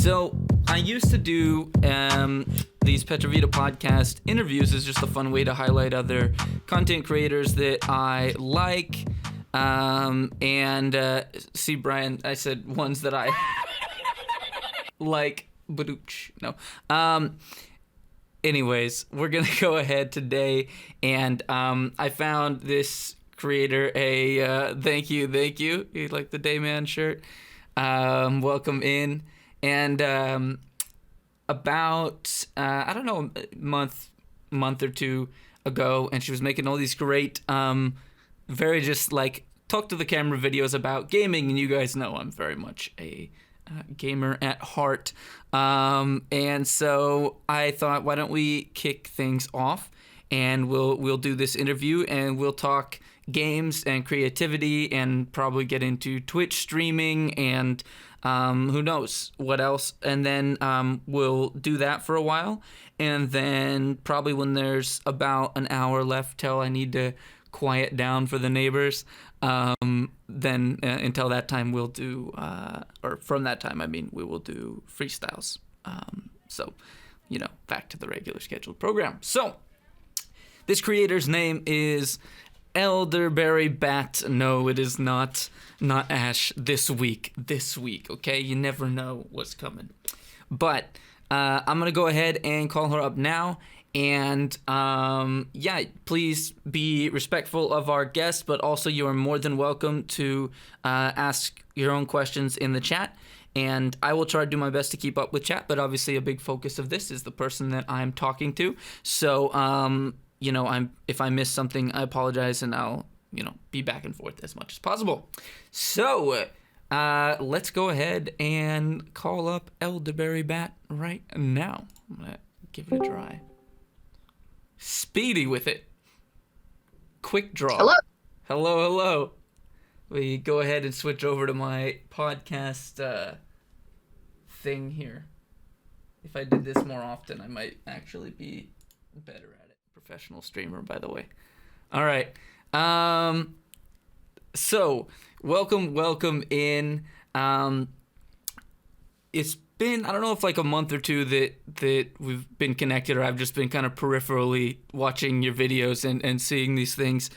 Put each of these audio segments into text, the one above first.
So I used to do these Petravita Podcast interviews as just a fun way to highlight other content creators that I like. See, Brian, I said ones that I like. Badooch. No. Anyways, we're going to go ahead today, and I found this creator a thank you. You like the Dayman shirt? Welcome in. And about, I don't know, a month or two ago, and she was making all these great, very just like talk to the camera videos about gaming, and you guys know I'm very much a gamer at heart. And so I thought, why don't we kick things off, and we'll do this interview, and we'll talk games and creativity, and probably get into Twitch streaming and who knows what else. And then we'll do that for a while, and then probably when there's about an hour left till I need to quiet down for the neighbors, then until that time we'll do or from that time we will do freestyles. So back to the regular scheduled program. So this creator's name is elderberrybat. No, it is not Ash this week, okay? You never know what's coming. But I'm going to go ahead and call her up now. And please be respectful of our guests, but also you are more than welcome to ask your own questions in the chat. And I will try to do my best to keep up with chat, but obviously a big focus of this is the person that I'm talking to. So, if I miss something, I apologize, and I'll, be back and forth as much as possible. So, let's go ahead and call up elderberrybat right now. I'm going to give it a try. Speedy with it. Quick draw. Hello. We go ahead and switch over to my podcast thing here. If I did this more often, I might actually be better at it. Professional streamer, by the way. All right. So welcome in. It's been, I don't know if like a month or two that we've been connected, or I've just been kind of peripherally watching your videos and seeing these things.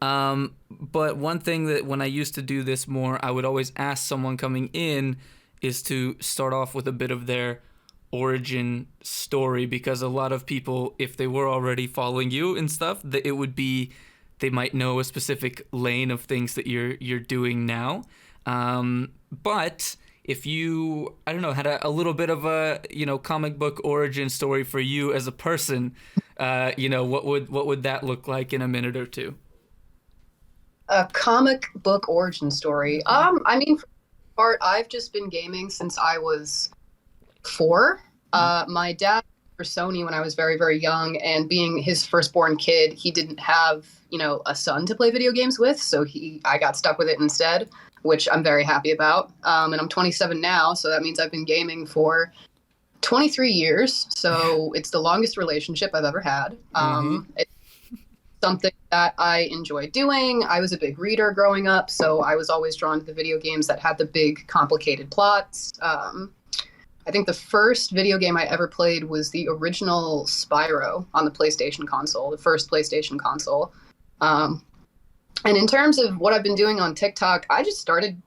But one thing that when I used to do this more, I would always ask someone coming in is to start off with a bit of their origin story, because a lot of people, if they were already following you and stuff, that it would be, they might know a specific lane of things that you're doing now. But if you, I don't know, had a little bit of a, comic book origin story for you as a person, what would that look like in a minute or two? A comic book origin story. For the part, I've just been gaming since I was 4. My dad for Sony when I was very, very young, and being his firstborn kid, he didn't have, a son to play video games with, so I got stuck with it instead, which I'm very happy about. And I'm 27 now, so that means I've been gaming for 23 years, so it's the longest relationship I've ever had. It's something that I enjoy doing. I was a big reader growing up, so I was always drawn to the video games that had the big, complicated plots. I think the first video game I ever played was the original Spyro on the PlayStation console, the first PlayStation console. And in terms of what I've been doing on TikTok, I just started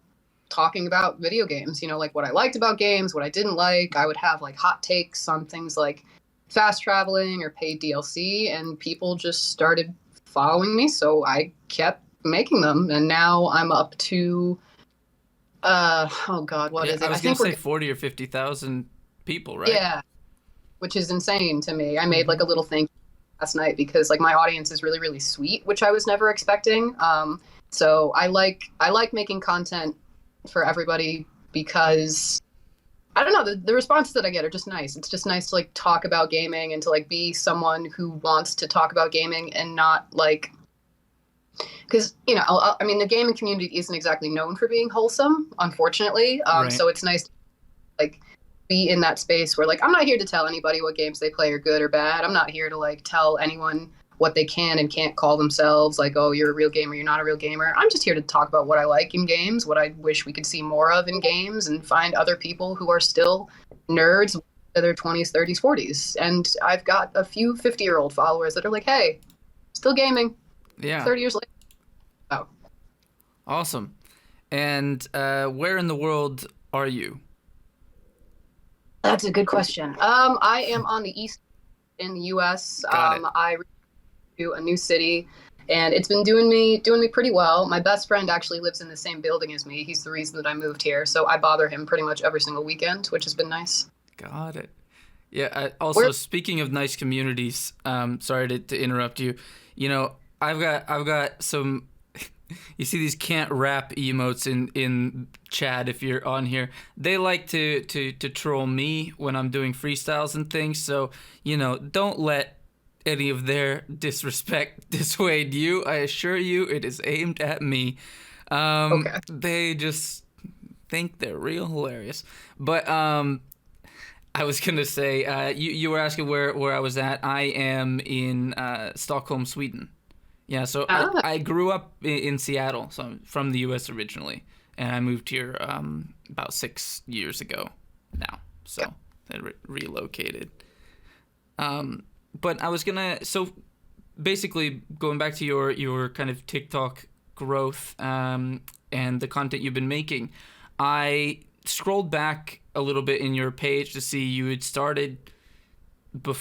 talking about video games, like what I liked about games, what I didn't like. I would have like hot takes on things like fast traveling or paid DLC, and people just started following me. So I kept making them, and now I'm up to what is it? I was going to say 40 or 50,000 people, right? Yeah, which is insane to me. I made like a little thank you last night because like my audience is really, really sweet, which I was never expecting. So I like making content for everybody because I don't know, the responses that I get are just nice. It's just nice to like talk about gaming and to like be someone who wants to talk about gaming and not like, because, the gaming community isn't exactly known for being wholesome, unfortunately. Right. So it's nice to like be in that space where like, I'm not here to tell anybody what games they play are good or bad. I'm not here to like tell anyone what they can and can't call themselves, like, oh, you're a real gamer, you're not a real gamer. I'm just here to talk about what I like in games, what I wish we could see more of in games, and find other people who are still nerds in their 20s, 30s, 40s. And I've got a few 50-year-old followers that are like, hey, still gaming. Yeah. 30 years later. Oh. Awesome. And where in the world are you? That's a good question. I am on the east in the U.S. I to a new city, and it's been doing me pretty well. My best friend actually lives in the same building as me. He's the reason that I moved here, so I bother him pretty much every single weekend, which has been nice. Got it. Yeah. Also, speaking of nice communities, sorry to interrupt you. You know, I've got some. You see these can't rap emotes in chat if you're on here. They like to troll me when I'm doing freestyles and things. So, you know, don't let any of their disrespect dissuade you. I assure you it is aimed at me. Okay. They just think they're real hilarious. But I was going to say, you were asking where I was at. I am in Stockholm, Sweden. Yeah, so I grew up in Seattle, so I'm from the U.S. originally, and I moved here about 6 years ago now, so I relocated. But I was so basically going back to your kind of TikTok growth and the content you've been making, I scrolled back a little bit in your page to see you had started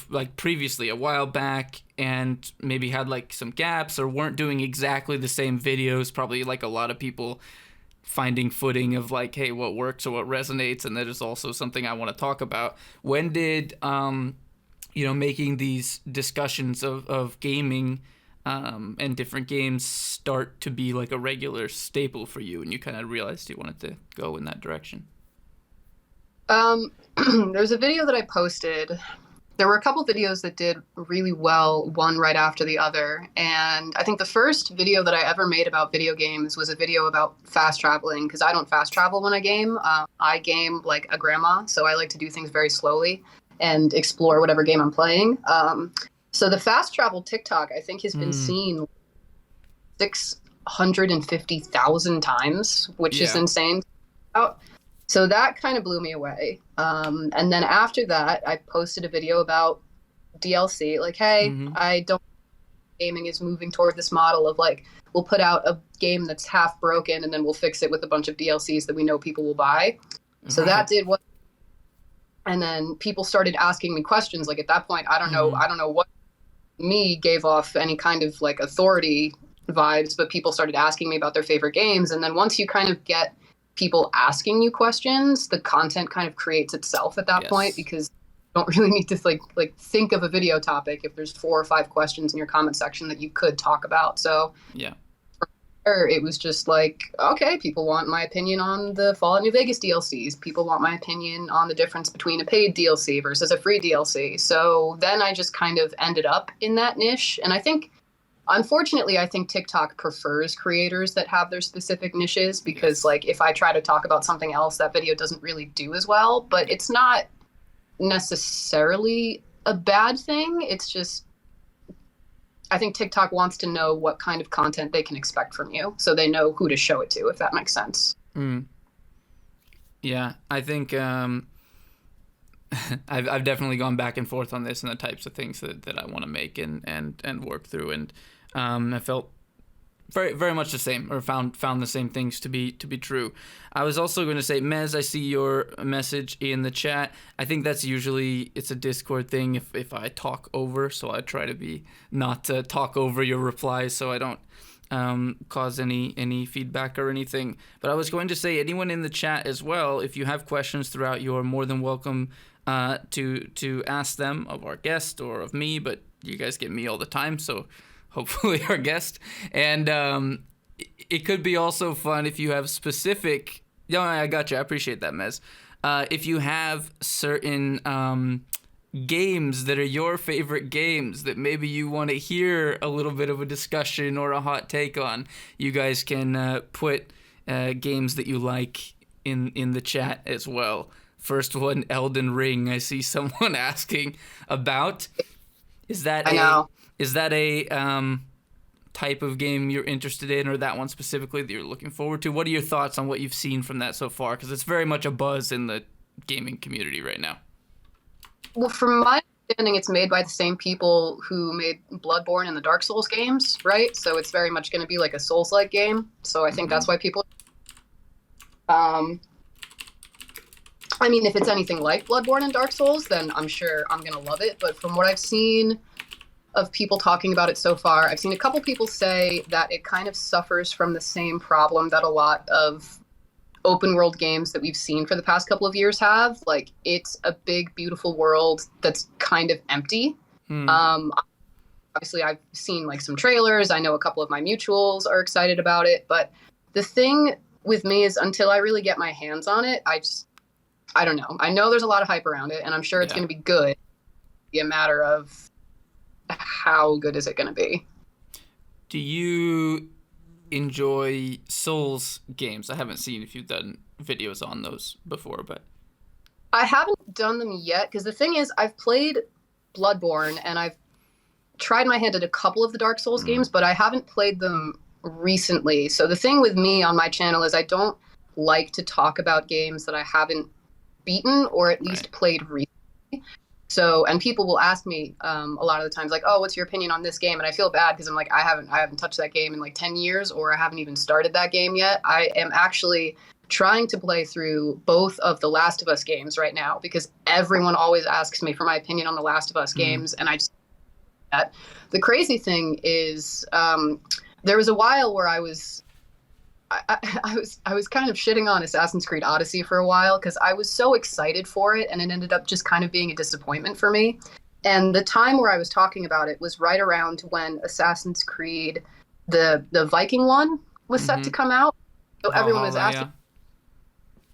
like previously a while back and maybe had like some gaps or weren't doing exactly the same videos, probably like a lot of people finding footing of like, hey, what works or what resonates, and that is also something I want to talk about. When did making these discussions of gaming and different games start to be like a regular staple for you, and you kind of realized you wanted to go in that direction? There's a video that I posted. There were a couple videos that did really well, one right after the other. And I think the first video that I ever made about video games was a video about fast traveling, because I don't fast travel when I game. I game like a grandma, so I like to do things very slowly and explore whatever game I'm playing. So the fast travel TikTok, I think, has been seen 650,000 times, which is insane. So that kind of blew me away. And then after that, I posted a video about DLC. Like, hey, I don't gaming is moving toward this model of like, we'll put out a game that's half broken and then we'll fix it with a bunch of DLCs that we know people will buy. So that did what. And then people started asking me questions. Like at that point, I don't know what me gave off any kind of like authority vibes, but people started asking me about their favorite games. And then once you kind of get people asking you questions, the content kind of creates itself at that point, because you don't really need to like think of a video topic if there's 4 or 5 questions in your comment section that you could talk about. So it was just like, okay, people want my opinion on the Fallout New Vegas DLCs. People want my opinion on the difference between a paid DLC versus a free DLC. So then I just kind of ended up in that niche. And I think, unfortunately, I think TikTok prefers creators that have their specific niches, because like if I try to talk about something else, that video doesn't really do as well. But it's not necessarily a bad thing. It's just, I think TikTok wants to know what kind of content they can expect from you, so they know who to show it to, if that makes sense. Yeah, I think I've definitely gone back and forth on this and the types of things that I want to make and work through, and I felt very very much the same, or found the same things to be true. I was also going to say, Mez, I see your message in the chat. I think that's usually, it's a Discord thing if I talk over, so I try to be not to talk over your replies so I don't cause any feedback or anything. But I was going to say, anyone in the chat as well, if you have questions throughout, you're more than welcome to ask them of our guest or of me, but you guys get me all the time, so hopefully our guest. And it could be also fun if you have specific... No, I got you. I appreciate that, Mez. If you have certain games that are your favorite games that maybe you want to hear a little bit of a discussion or a hot take on, you guys can put games that you like in the chat as well. First one, Elden Ring. I see someone asking about. Is that a type of game you're interested in, or that one specifically that you're looking forward to? What are your thoughts on what you've seen from that so far? Because it's very much a buzz in the gaming community right now. Well, from my understanding, it's made by the same people who made Bloodborne and the Dark Souls games, right? So it's very much going to be like a Souls-like game. So I think that's why people. I mean, if it's anything like Bloodborne and Dark Souls, then I'm sure I'm going to love it. But from what I've seen of people talking about it so far, I've seen a couple people say that it kind of suffers from the same problem that a lot of open world games that we've seen for the past couple of years have. Like, it's a big, beautiful world that's kind of empty. Obviously, I've seen like some trailers. I know a couple of my mutuals are excited about it. But the thing with me is until I really get my hands on it, I don't know. I know there's a lot of hype around it, and I'm sure it's going to be good. It'll be a matter of how good is it going to be. Do you enjoy Souls games? I haven't seen if you've done videos on those before, but I haven't done them yet, because the thing is, I've played Bloodborne, and I've tried my hand at a couple of the Dark Souls games, but I haven't played them recently. So the thing with me on my channel is I don't like to talk about games that I haven't beaten or at least played recently. So, and people will ask me a lot of the times, like, oh, what's your opinion on this game? And I feel bad because I'm like, I haven't touched that game in like 10 years, or I haven't even started that game yet. I am actually trying to play through both of the Last of Us games right now, because everyone always asks me for my opinion on the Last of Us games, and I just that. The crazy thing is, there was a while where I was kind of shitting on Assassin's Creed Odyssey for a while, because I was so excited for it, and it ended up just kind of being a disappointment for me. And the time where I was talking about it was right around when Assassin's Creed, the Viking one, was set to come out. So everyone was asking,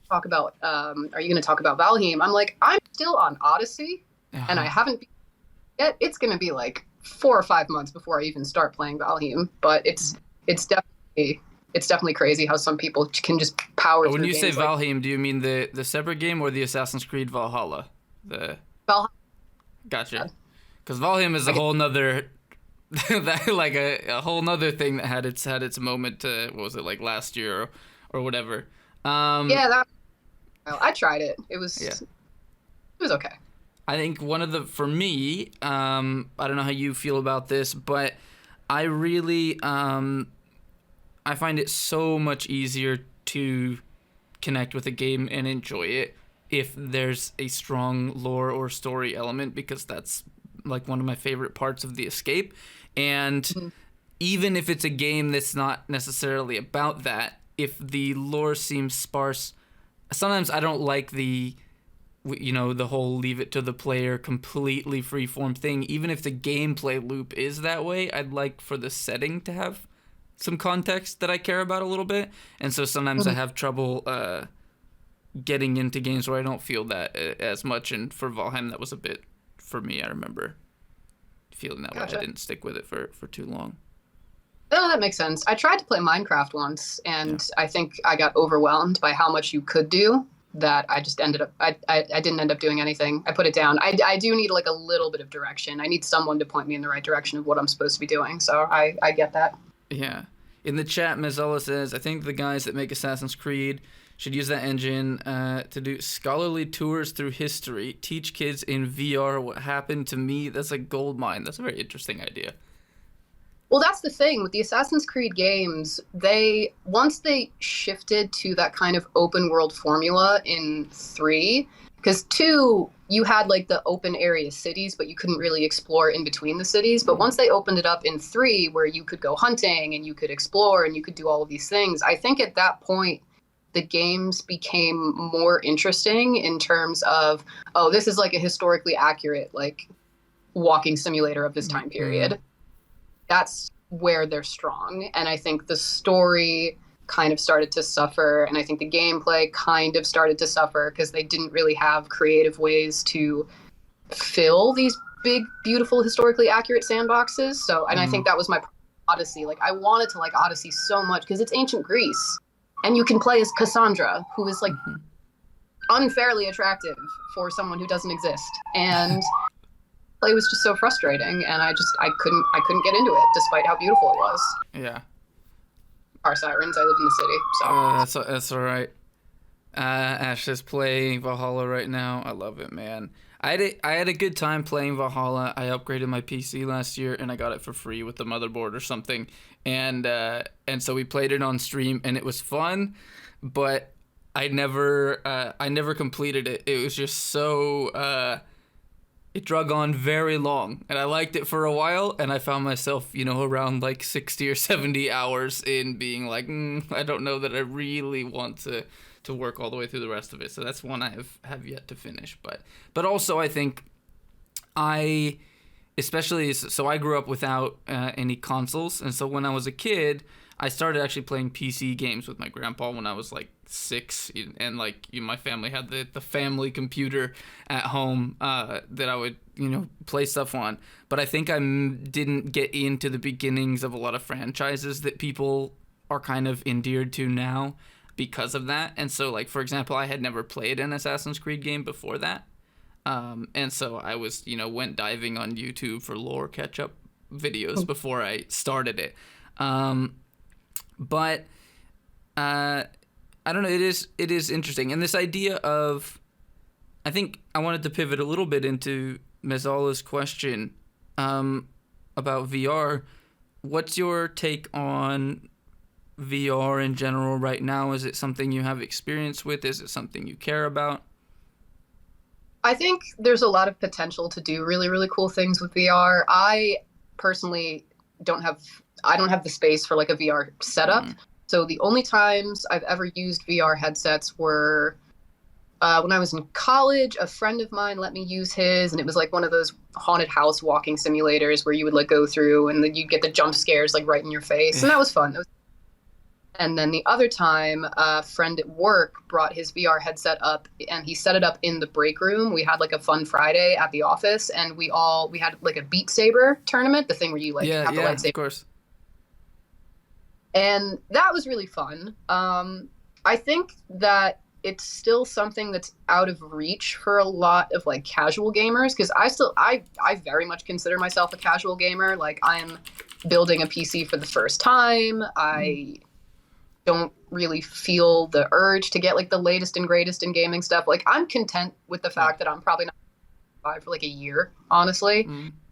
talk about, are you going to talk about Valheim? I'm like, I'm still on Odyssey, and I haven't beat it yet. It's going to be like 4 or 5 months before I even start playing Valheim. But it's definitely crazy how some people can just power through when you say games Valheim, do you mean the separate game or the Assassin's Creed Valhalla? Valhalla. Gotcha. Because Valheim is a whole nother, like a whole nother thing that had its moment. What was it, like last year or whatever? I tried it. It was okay. I think for me, I don't know how you feel about this, but I really, I find it so much easier to connect with a game and enjoy it if there's a strong lore or story element, because that's like one of my favorite parts of the escape. And even if it's a game that's not necessarily about that, if the lore seems sparse, sometimes I don't like the whole leave it to the player completely freeform thing. Even if the gameplay loop is that way, I'd like for the setting to have some context that I care about a little bit. And so sometimes I have trouble getting into games where I don't feel that as much. And for Valheim, that was a bit, for me, I remember feeling that way. I didn't stick with it for too long. Oh, that makes sense. I tried to play Minecraft once, and I think I got overwhelmed by how much you could do, that I just ended up, I didn't end up doing anything. I put it down. I do need like a little bit of direction. I need someone to point me in the right direction of what I'm supposed to be doing. So I get that. Yeah. In the chat, Mazzella says, I think the guys that make Assassin's Creed should use that engine to do scholarly tours through history, teach kids in VR what happened to me. That's a gold mine. That's a very interesting idea. Well, that's the thing with the Assassin's Creed games. Once they shifted to that kind of open world formula in 3, because 2, you had like the open area cities, but you couldn't really explore in between the cities. But once they opened it up in 3, where you could go hunting and you could explore and you could do all of these things, I think at that point, the games became more interesting in terms of, oh, this is like a historically accurate, like walking simulator of this time period. That's where they're strong. And I think the story kind of started to suffer, and I think the gameplay kind of started to suffer because they didn't really have creative ways to fill these big, beautiful, historically accurate sandboxes. So, and I think that was my Odyssey. Like, I wanted to like Odyssey so much because it's ancient Greece, and you can play as Cassandra, who is like unfairly attractive for someone who doesn't exist. And it was just so frustrating, and I couldn't get into it despite how beautiful it was. Yeah. Our sirens. I live in the city, so that's all right. Ash is playing Valhalla right now. I love it, man. I had a good time playing Valhalla. I upgraded my PC last year, and I got it for free with the motherboard or something. And so we played it on stream, and it was fun, but I never completed it. It was just so it drug on very long, and I liked it for a while, and I found myself, around like 60 or 70 hours in being like, I don't know that I really want to work all the way through the rest of it. So that's one I have yet to finish. But also I think I grew up without any consoles, and so when I was a kid, I started actually playing PC games with my grandpa when I was like 6, and like my family had the family computer at home that I would play stuff on. But I think I didn't get into the beginnings of a lot of franchises that people are kind of endeared to now because of that. And so, like, for example, I had never played an Assassin's Creed game before that, and so I was went diving on YouTube for lore catch-up videos before I started it. But I don't know. It is interesting, and this idea of, I think I wanted to pivot a little bit into Mezala's question about VR. What's your take on VR in general right now? Is it something you have experience with? Is it something you care about? I think there's a lot of potential to do really, really cool things with VR. I personally don't have the space for like a VR setup. So the only times I've ever used VR headsets were when I was in college. A friend of mine let me use his, and it was like one of those haunted house walking simulators where you would like go through and then you'd get the jump scares like right in your face. And that was fun. And then the other time, a friend at work brought his VR headset up, and he set it up in the break room. We had like a fun Friday at the office, and we had like a Beat Saber tournament, the thing where you like have the lightsaber. Of course. And that was really fun. I think that it's still something that's out of reach for a lot of like casual gamers, because I very much consider myself a casual gamer. Like, I am building a PC for the first time. I don't really feel the urge to get like the latest and greatest in gaming stuff. Like, I'm content with the fact that I'm probably not buy for like a year, honestly.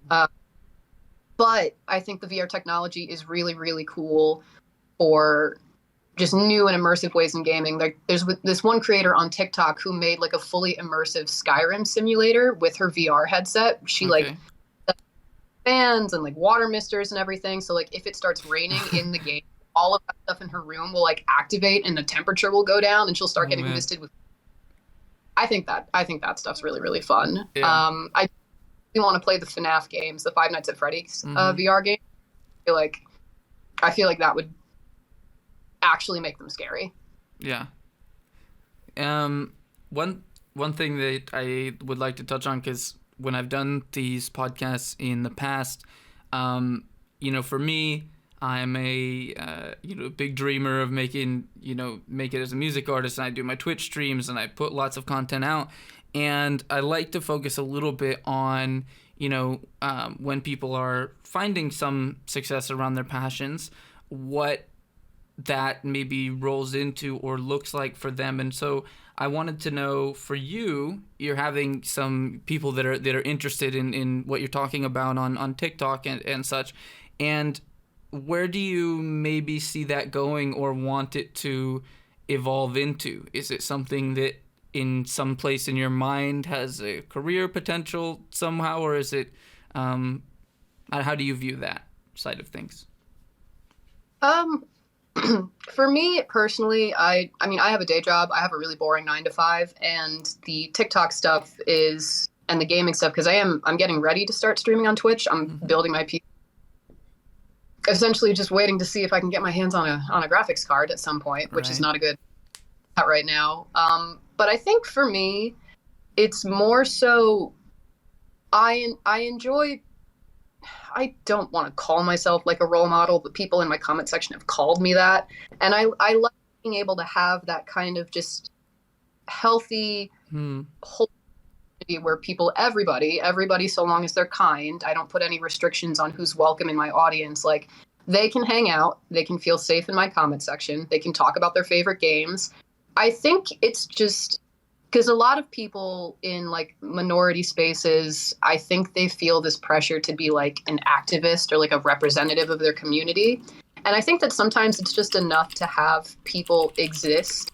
But I think the VR technology is really, really cool for just new and immersive ways in gaming. There's this one creator on TikTok who made like a fully immersive Skyrim simulator with her VR headset. She like fans and like water misters and everything. So like if it starts raining in the game, all of that stuff in her room will like activate and the temperature will go down and she'll start getting misted with. I think that stuff's really, really fun. Yeah. I really want to play the FNAF games, the Five Nights at Freddy's VR game. I feel like that would actually make them scary. Yeah. One thing that I would like to touch on, because when I've done these podcasts in the past, for me, I'm a big dreamer of make it as a music artist, and I do my Twitch streams and I put lots of content out, and I like to focus a little bit on when people are finding some success around their passions, what that maybe rolls into or looks like for them. And so I wanted to know, for you're having some people that are interested in what you're talking about on TikTok and such, and where do you maybe see that going or want it to evolve into? Is it something that in some place in your mind has a career potential somehow, or is it, how do you view that side of things? For me personally, I mean, I have a day job. I have a really boring 9 to 5, and the TikTok stuff and the gaming stuff, because I'm getting ready to start streaming on Twitch. I'm building my PC. Essentially just waiting to see if I can get my hands on a graphics card at some point, which is not a good at right now. But I think for me, it's more so I enjoy. I don't want to call myself like a role model, but people in my comment section have called me that, and I like being able to have that kind of just healthy whole where everybody, so long as they're kind, I don't put any restrictions on who's welcome in my audience. Like, they can hang out, they can feel safe in my comment section, they can talk about their favorite games, I think it's just because a lot of people in like minority spaces, I think they feel this pressure to be like an activist or like a representative of their community. And I think that sometimes it's just enough to have people exist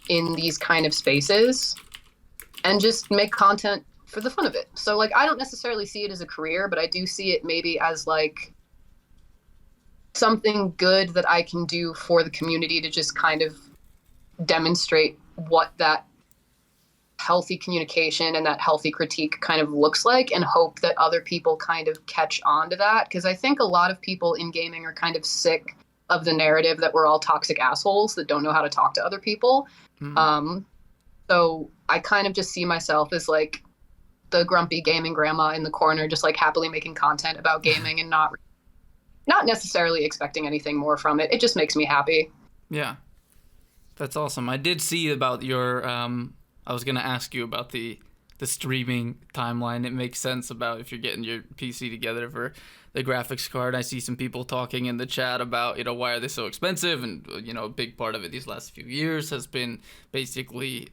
in these kind of spaces and just make content for the fun of it. So like, I don't necessarily see it as a career, but I do see it maybe as like something good that I can do for the community to just kind of demonstrate what that healthy communication and that healthy critique kind of looks like, and hope that other people kind of catch on to that. Because I think a lot of people in gaming are kind of sick of the narrative that we're all toxic assholes that don't know how to talk to other people. So I kind of just see myself as like the grumpy gaming grandma in the corner, just like happily making content about gaming and not necessarily expecting anything more from it. It just makes me happy. Yeah, that's awesome. I did see about your I was going to ask you about the streaming timeline. It makes sense about if you're getting your PC together for the graphics card. I see some people talking in the chat about, why are they so expensive? And, a big part of it these last few years has been basically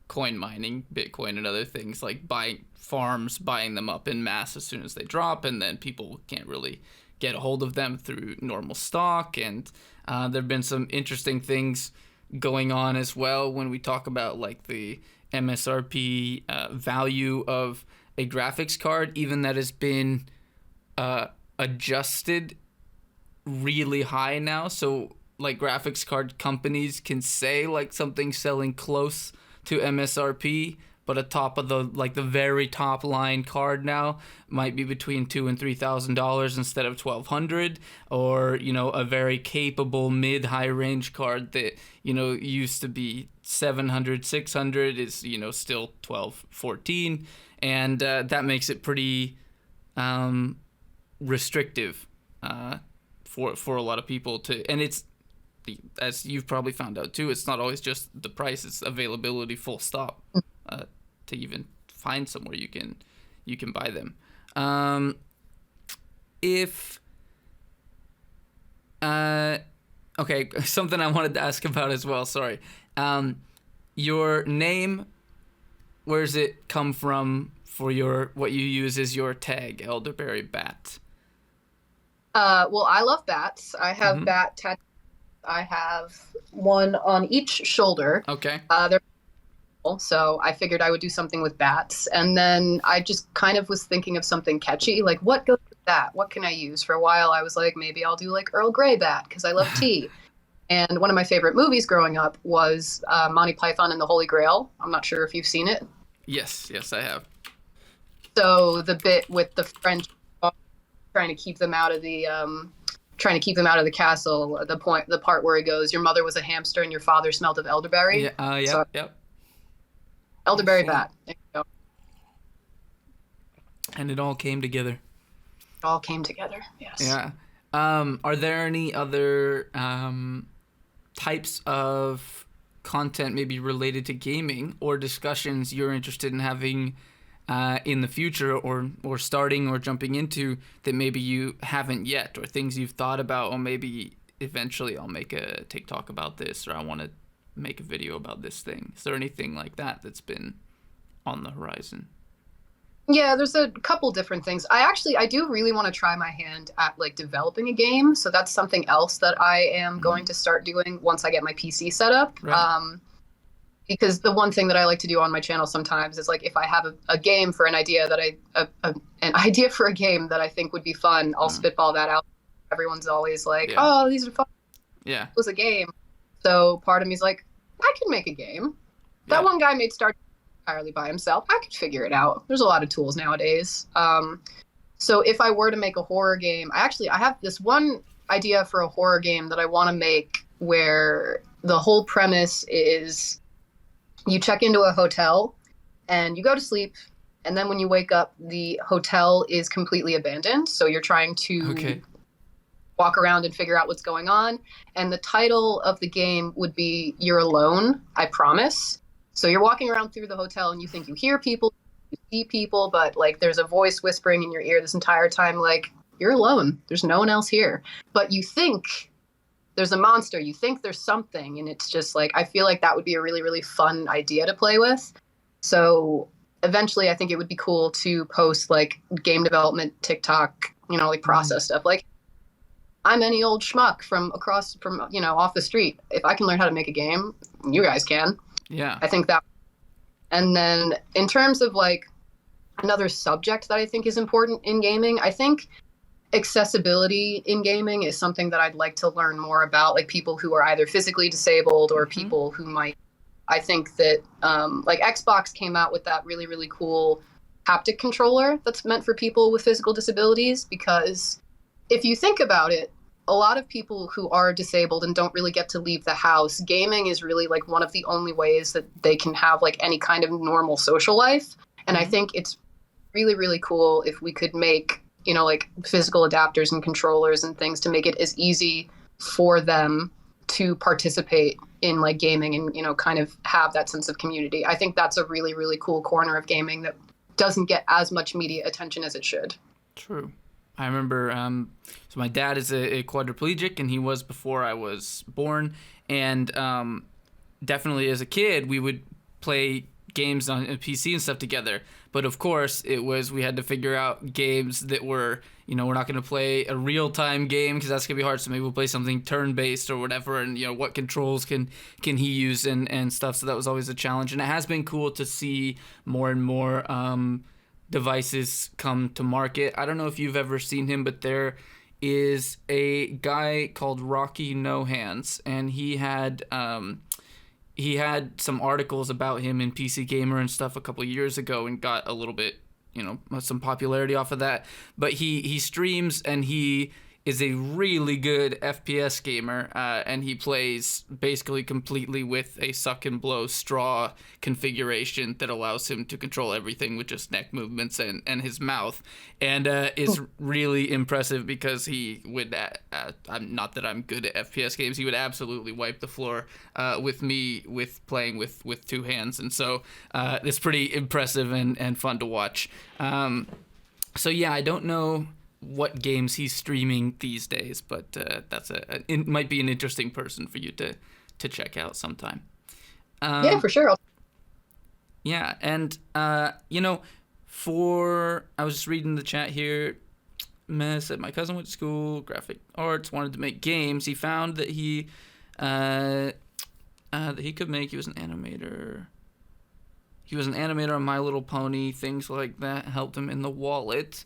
coin mining, Bitcoin and other things, like buying farms, buying them up in mass as soon as they drop, and then people can't really get a hold of them through normal stock. And there have been some interesting things going on as well when we talk about like the MSRP value of a graphics card, even that has been adjusted really high now. So like graphics card companies can say like something selling close to MSRP, but atop of the very top line card now might be between $2,000 and $3,000 instead of $1,200, or a very capable mid high range card that used to be $700, $600 is still $1,200, $1,400, and that makes it pretty restrictive for a lot of people to, and it's, as you've probably found out too, it's not always just the price, it's availability full stop. To even find somewhere you can buy them. Okay, something I wanted to ask about as well, sorry. Your name, where does it come from for what you use as your tag, elderberrybat? Well, I love bats. I have bat tattoos. I have one on each shoulder. Okay. They're so I figured I would do something with bats. And then I just kind of was thinking of something catchy, like what goes with that? What can I use? For a while, I was like, maybe I'll do like Earl Grey bat because I love tea. And one of my favorite movies growing up was Monty Python and the Holy Grail. I'm not sure if you've seen it. Yes, I have. So the bit with the French trying to keep them out of the castle, the part where he goes, your mother was a hamster and your father smelled of elderberry. Yep. Elderberrybat. There you go. And it all came together. It all came together, yes. Yeah. Are there any other types of content maybe related to gaming or discussions you're interested in having in the future or starting or jumping into that maybe you haven't yet, or things you've thought about, or maybe eventually I'll make a TikTok about this, or I want to make a video about this thing? Is there anything like that that's been on the horizon? Yeah, there's a couple different things. I do really want to try my hand at like developing a game. So that's something else that I am going to start doing once I get my PC set up. Right. Because the one thing that I like to do on my channel sometimes is like if I have a game for an idea that an idea for a game that I think would be fun, I'll spitball that out. Everyone's always like, "Oh, these are fun." Yeah, it was a game. So part of me is like, I could make a game. That one guy made Star entirely by himself. I could figure it out. There's a lot of tools nowadays. So if I were to make a horror game, I have this one idea for a horror game that I want to make where the whole premise is you check into a hotel and you go to sleep, and then when you wake up, the hotel is completely abandoned. So you're trying to walk around and figure out what's going on. And the title of the game would be You're Alone, I Promise. So you're walking around through the hotel and you think you hear people, you see people, but like there's a voice whispering in your ear this entire time, like, you're alone. There's no one else here. But you think there's a monster, you think there's something, and it's just like, I feel like that would be a really, really fun idea to play with. So eventually I think it would be cool to post like game development TikTok, like process stuff. Like, I'm any old schmuck from off the street. If I can learn how to make a game, you guys can. Yeah. I think that. And then in terms of like another subject that I think is important in gaming, I think accessibility in gaming is something that I'd like to learn more about, like people who are either physically disabled or people who might. I think that like Xbox came out with that really, really cool haptic controller that's meant for people with physical disabilities, because if you think about it, a lot of people who are disabled and don't really get to leave the house, gaming is really like one of the only ways that they can have like any kind of normal social life. And I think it's really, really cool if we could make, like physical adapters and controllers and things to make it as easy for them to participate in like gaming and, kind of have that sense of community. I think that's a really, really cool corner of gaming that doesn't get as much media attention as it should. True. I remember, so my dad is a quadriplegic, and he was before I was born. And definitely as a kid, we would play games on a PC and stuff together. But of course, we had to figure out games that were, we're not going to play a real-time game because that's going to be hard. So maybe we'll play something turn-based or whatever. And, what controls can he use and stuff. So that was always a challenge. And it has been cool to see more and more devices come to market. I don't know if you've ever seen him, but there is a guy called Rocky No Hands, and he had some articles about him in PC Gamer and stuff a couple of years ago and got a little bit, some popularity off of that. But he streams, and he is a really good FPS gamer, and he plays basically completely with a suck and blow straw configuration that allows him to control everything with just neck movements and his mouth, and is really impressive because he would, not that I'm good at FPS games, he would absolutely wipe the floor with me with playing with two hands, and so it's pretty impressive and fun to watch. So yeah, I don't know what games he's streaming these days, but it might be an interesting person for you to check out sometime. Yeah, for sure. Yeah, and I was just reading the chat here. Mess said, my cousin went to school, graphic arts, wanted to make games. He found that he could make. He was an animator. He was an animator on My Little Pony. Things like that helped him in the wallet.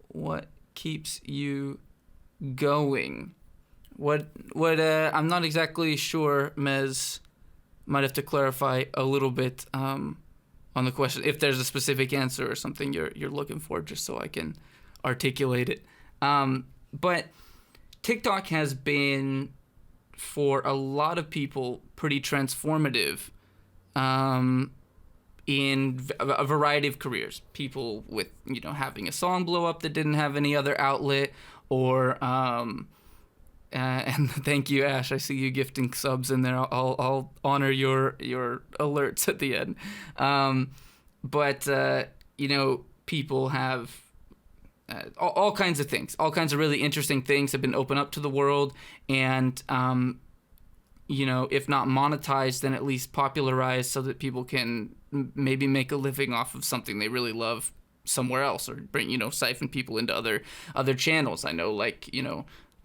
What keeps you going? What I'm not exactly sure. Mez might have to clarify a little bit on the question, if there's a specific answer or something you're looking for, just so I can articulate it. But TikTok has been, for a lot of people, pretty transformative in a variety of careers. People with, having a song blow up that didn't have any other outlet, or and thank you, Ash. I see you gifting subs in there. I'll honor your alerts at the end. But people have all kinds of things, all kinds of really interesting things have been opened up to the world, and if not monetized, then at least popularized so that people can maybe make a living off of something they really love somewhere else, or bring, siphon people into other channels. I know, like,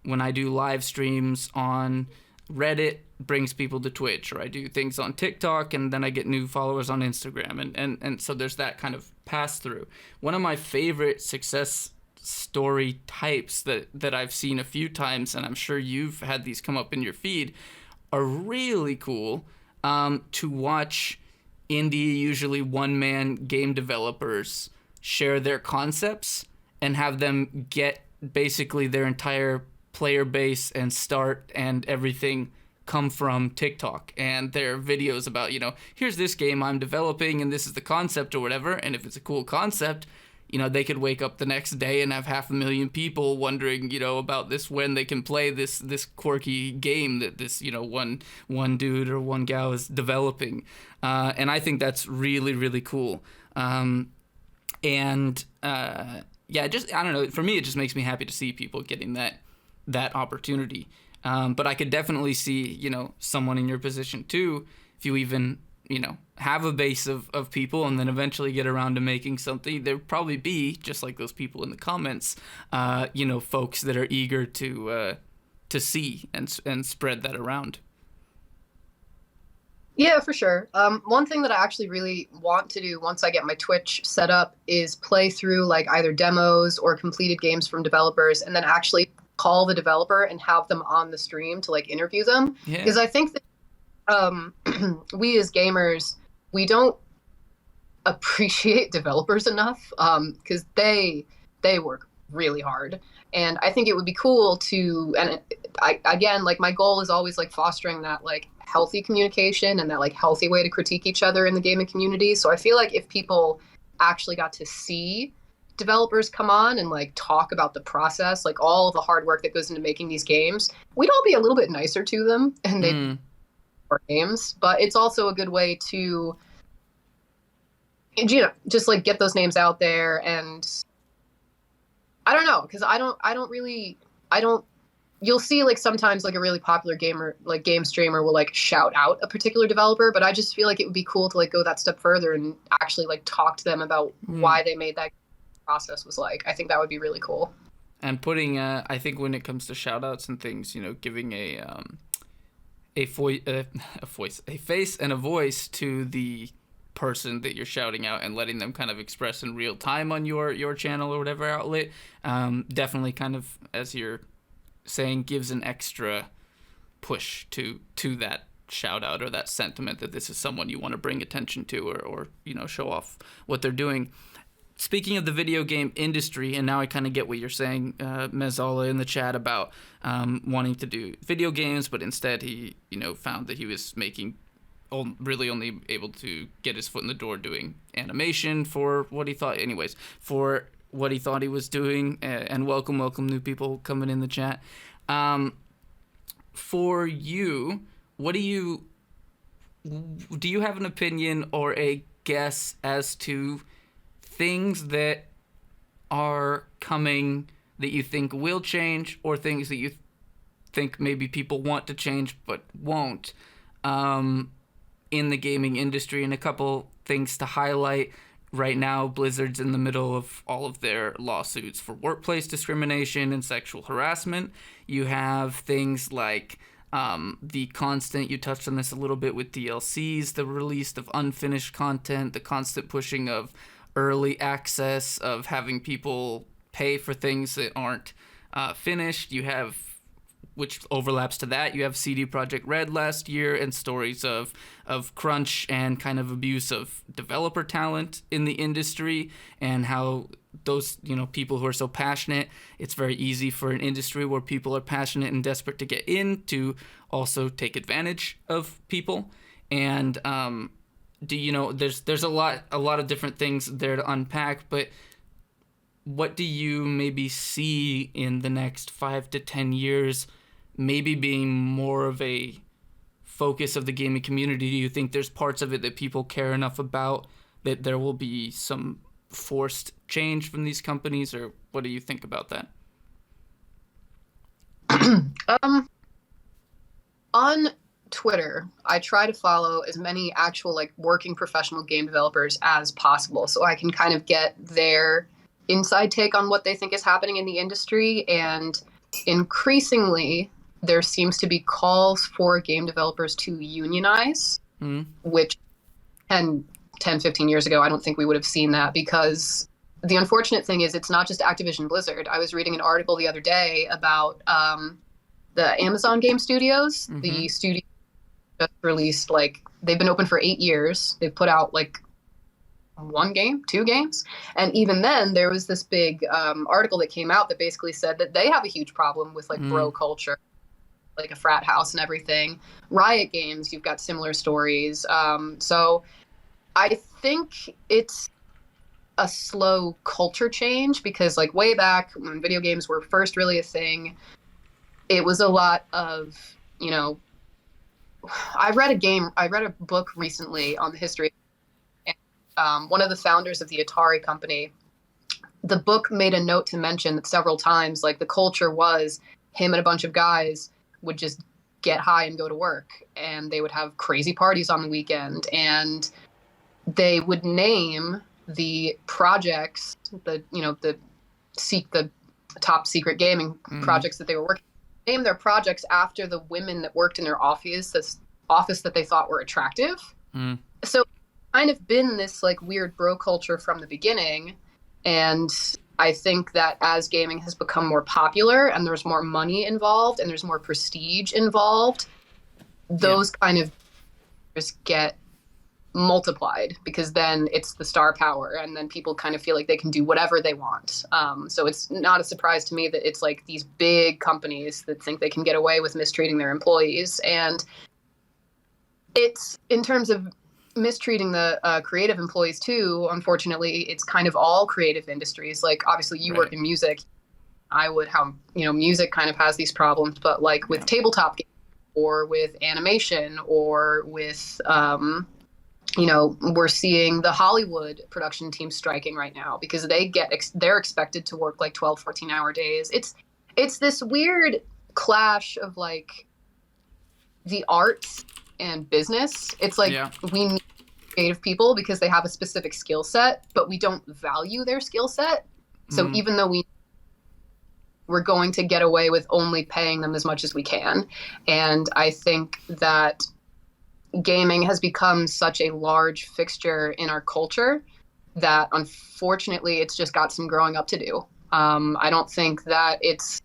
when I do live streams on Reddit, brings people to Twitch, or I do things on TikTok and then I get new followers on Instagram. And so there's that kind of pass through. One of my favorite success story types that I've seen a few times, and I'm sure you've had these come up in your feed, are really cool to watch indie, usually one-man game developers share their concepts and have them get basically their entire player base and start and everything come from TikTok, and their videos about, here's this game I'm developing and this is the concept or whatever. And if it's a cool concept, they could wake up the next day and have 500,000 people wondering, about this, when they can play this quirky game that this, one dude or one gal is developing. And I think that's really, really cool. I don't know, for me, it just makes me happy to see people getting that opportunity. But I could definitely see, someone in your position too, if you even, have a base of people and then eventually get around to making something, there'd probably be, just like those people in the comments, folks that are eager to see and spread that around. Yeah, for sure. One thing that I actually really want to do once I get my Twitch set up is play through like either demos or completed games from developers, and then actually call the developer and have them on the stream to like interview them. Yeah. Because I think that we as gamers, we don't appreciate developers enough, because they work really hard. And I think it would be cool to, and again, like my goal is always like fostering that like healthy communication and that like healthy way to critique each other in the gaming community. So I feel like if people actually got to see developers come on and like talk about the process, like all of the hard work that goes into making these games, we'd all be a little bit nicer to them and they'd our games. But it's also a good way to, just like get those names out there. And I don't know, because you'll see like sometimes like a really popular gamer, like game streamer will like shout out a particular developer, but I just feel like it would be cool to like go that step further and actually like talk to them about why they made that process was like. I think that would be really cool. And putting, I think when it comes to shout outs and things, giving a face and a voice to the person that you're shouting out and letting them kind of express in real time on your channel or whatever outlet, definitely kind of, as you're saying, gives an extra push to that shout out or that sentiment that this is someone you want to bring attention to or show off what they're doing. Speaking of the video game industry, and now I kind of get what you're saying, Mezala in the chat about wanting to do video games, but instead he, found that he was really only able to get his foot in the door doing animation for what he thought he was doing. And welcome new people coming in the chat. For you, do you have an opinion or a guess as to things that are coming that you think will change, or things that you think maybe people want to change but won't, in the gaming industry? And a couple things to highlight. Right now, Blizzard's in the middle of all of their lawsuits for workplace discrimination and sexual harassment. You have things like the constant, you touched on this a little bit with DLCs, the release of unfinished content, the constant pushing of early access, of having people pay for things that aren't finished. You have, which overlaps to that, you have CD Projekt Red last year and stories of crunch and kind of abuse of developer talent in the industry, and how those, people who are so passionate, it's very easy for an industry where people are passionate and desperate to get in to also take advantage of people. And there's a lot of different things there to unpack, but what do you maybe see in the next 5 to 10 years maybe being more of a focus of the gaming community? Do you think there's parts of it that people care enough about that there will be some forced change from these companies, or what do you think about that? On Twitter, I try to follow as many actual like working professional game developers as possible, so I can kind of get their inside take on what they think is happening in the industry. And increasingly, there seems to be calls for game developers to unionize, which 10, 15 years ago, I don't think we would have seen that, because the unfortunate thing is it's not just Activision Blizzard. I was reading an article the other day about the Amazon Game Studios. The studio just released, like, they've been open for 8 years. They've put out like 1 game, 2 games. And even then, there was this big article that came out that basically said that they have a huge problem with like bro culture, like a frat house and everything. Riot Games, you've got similar stories. So I think it's a slow culture change, because like way back when video games were first really a thing, it was a lot of, I read a book recently on the history. One of the founders of the Atari company, the book made a note to mention that several times, like, the culture was him and a bunch of guys would just get high and go to work, and they would have crazy parties on the weekend, and they would name the projects, the top secret gaming projects that they were working, name their projects after the women that worked in their office that they thought were attractive. So kind of been this like weird bro culture from the beginning. And I think that as gaming has become more popular and there's more money involved and there's more prestige involved, those kind of just get multiplied, because then it's the star power, and then people kind of feel like they can do whatever they want. So it's not a surprise to me that it's like these big companies that think they can get away with mistreating their employees. And it's, in terms of mistreating the creative employees too, unfortunately, it's kind of all creative industries. Like, obviously you work in music. Music kind of has these problems, but like with tabletop games or with animation or with, we're seeing the Hollywood production team striking right now because they're expected to work like 12, 14-hour days. It's this weird clash of like the arts and business. It's like we need creative people because they have a specific skill set, but we don't value their skill set. So even though we're going to get away with only paying them as much as we can. And I think that gaming has become such a large fixture in our culture that unfortunately it's just got some growing up to do. I don't think that it's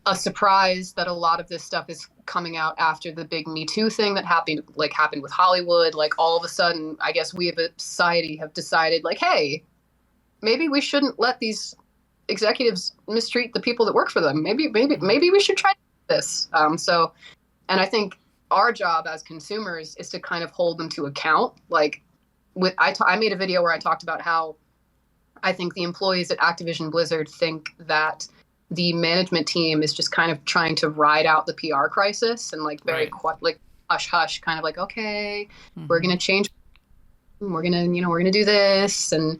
a surprise that a lot of this stuff is coming out after the big Me Too thing that happened with Hollywood. Like, all of a sudden, I guess we as a society have decided, like, hey, maybe we shouldn't let these executives mistreat the people that work for them. Maybe we should try this. And I think our job as consumers is to kind of hold them to account. Like, I made a video where I talked about how I think the employees at Activision Blizzard think that the management team is just kind of trying to ride out the PR crisis and like very like hush hush, kind of like, okay, we're gonna change, we're gonna do this. And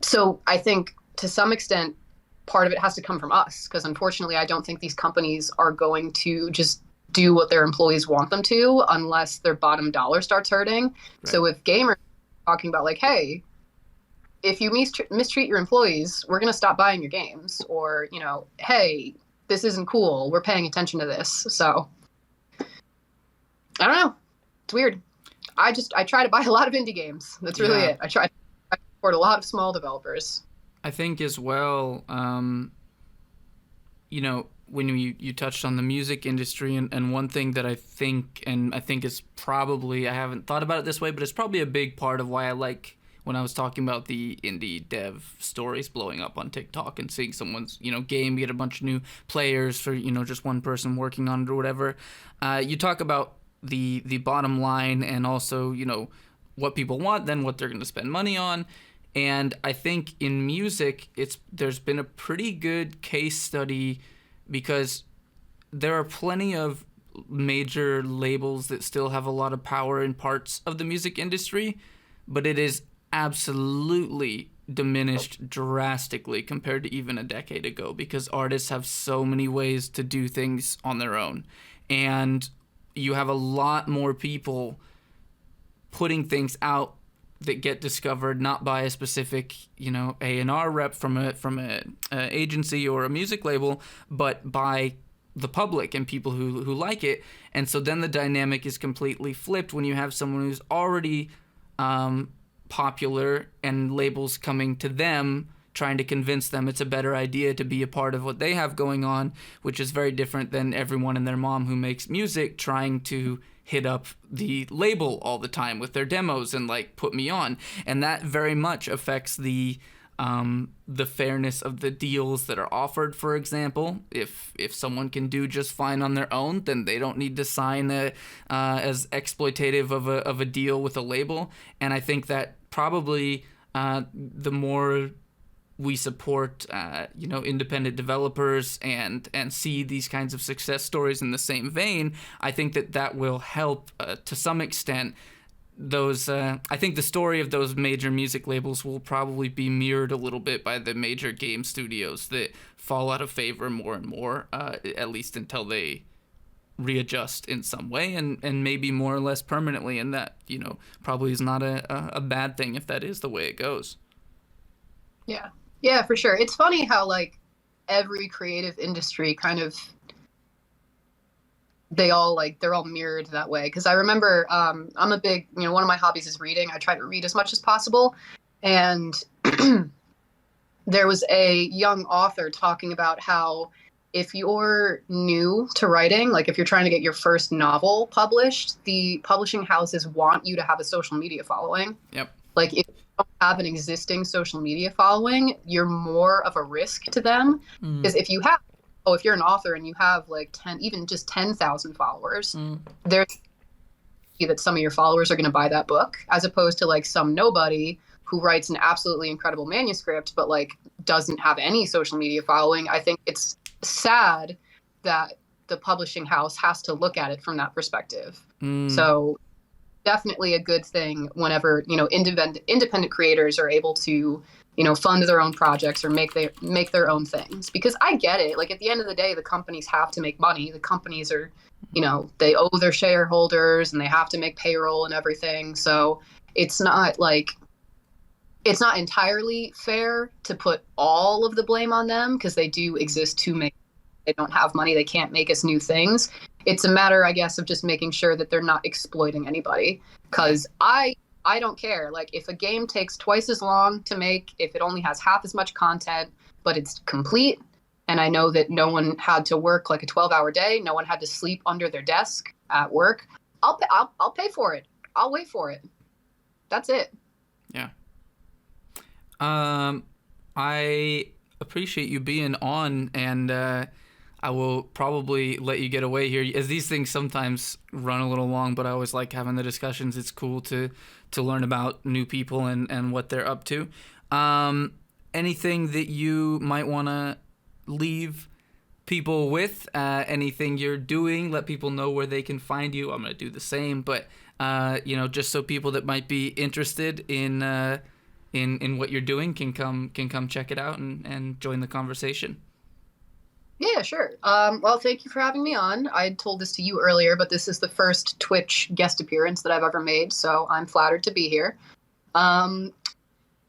so I think to some extent part of it has to come from us, because unfortunately I don't think these companies are going to just do what their employees want them to unless their bottom dollar starts hurting. Right. So if gamers are talking about like, hey, if you mistreat your employees, we're going to stop buying your games, or, hey, this isn't cool, we're paying attention to this. So I don't know. It's weird. I try to buy a lot of indie games. That's really it. I try to support a lot of small developers. I think as well, when you touched on the music industry, and one thing that I think is probably, I haven't thought about it this way, but it's probably a big part of why I like, when I was talking about the indie dev stories blowing up on TikTok and seeing someone's, game get a bunch of new players for, just one person working on it or whatever. You talk about the bottom line and also, what people want, then what they're going to spend money on. And I think in music, there's been a pretty good case study, because there are plenty of major labels that still have a lot of power in parts of the music industry, but it is absolutely diminished drastically compared to even a decade ago, because artists have so many ways to do things on their own. And you have a lot more people putting things out that get discovered not by a specific, A&R rep from a agency or a music label, but by the public and people who like it. And so then the dynamic is completely flipped when you have someone who's already popular and labels coming to them trying to convince them it's a better idea to be a part of what they have going on, which is very different than everyone and their mom who makes music trying to hit up the label all the time with their demos and like, put me on. And that very much affects the fairness of the deals that are offered. For example, if someone can do just fine on their own, then they don't need to sign as exploitative of a deal with a label. And I think that probably the more we support independent developers and see these kinds of success stories in the same vein, I think that will help to some extent those I think the story of those major music labels will probably be mirrored a little bit by the major game studios that fall out of favor more and more, at least until they readjust in some way, and maybe more or less permanently, and that, you know, probably is not a bad thing if that is the way it goes. Yeah, for sure. It's funny how like every creative industry kind of, they're all mirrored that way. Because I remember I'm a big, you know, one of my hobbies is reading. I try to read as much as possible, and there was a young author talking about how if you're new to writing, like if you're trying to get your first novel published, the publishing houses want you to have a social media following. Yep. Like if you don't have an existing social media following, you're more of a risk to them. Because if you're an author and you have like 10,000 followers, there's that some of your followers are going to buy that book, as opposed to like some nobody who writes an absolutely incredible manuscript, but like doesn't have any social media following. I think it's sad that the publishing house has to look at it from that perspective. So definitely a good thing whenever, you know, independent creators are able to, you know, fund their own projects or make their own things. Because I get it. Like at the end of the day, the companies have to make money. The companies are, you know, they owe their shareholders and they have to make payroll and everything. So it's not entirely fair to put all of the blame on them, because they do exist to make. They don't have money. They can't make us new things. It's a matter, I guess, of just making sure that they're not exploiting anybody. Because I don't care. Like if a game takes twice as long to make, if it only has half as much content, but it's complete, and I know that no one had to work like a 12-hour day, no one had to sleep under their desk at work, I'll pay for it. I'll wait for it. That's it. Yeah. I appreciate you being on, and I will probably let you get away here, as these things sometimes run a little long, but I always like having the discussions. It's cool to learn about new people and what they're up to. Anything that you might want to leave people with, anything you're doing, let people know where they can find you. I'm going to do the same, but you know, just so people that might be interested in what you're doing can come check it out and join the conversation. Yeah, sure. Well, thank you for having me on. I told this to you earlier, but this is the first Twitch guest appearance that I've ever made, so I'm flattered to be here.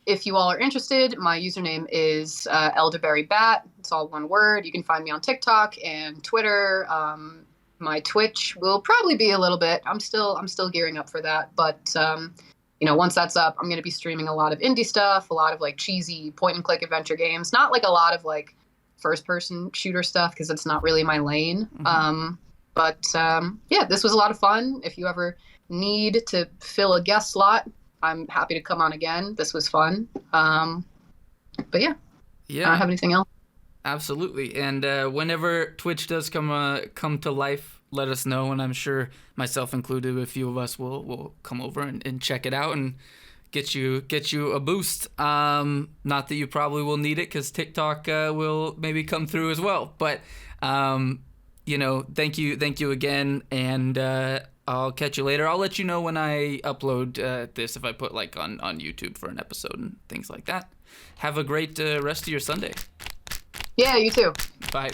If you all are interested, my username is elderberrybat. It's all one word. You can find me on TikTok and Twitter. My Twitch will probably be a little bit. I'm still gearing up for that, but you know, once that's up, I'm going to be streaming a lot of indie stuff, a lot of like cheesy point and click adventure games, not like a lot of like first person shooter stuff, because it's not really my lane. But yeah, this was a lot of fun. If you ever need to fill a guest slot, I'm happy to come on again. This was fun. But yeah, I don't have anything else. Absolutely. And whenever Twitch does come to life, let us know, and I'm sure myself included, a few of us will come over and check it out and get you a boost. Not that you probably will need it, because TikTok will maybe come through as well. But you know, thank you again, and I'll catch you later. I'll let you know when I upload this, if I put like on YouTube for an episode and things like that. Have a great rest of your Sunday. Yeah, you too. Bye.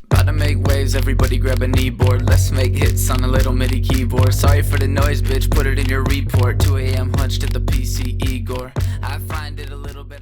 About to make waves, everybody grab a kneeboard. Let's make hits on a little MIDI keyboard. Sorry for the noise, bitch, put it in your report. 2 a.m. hunched at the PC, Igor. I find it a little bit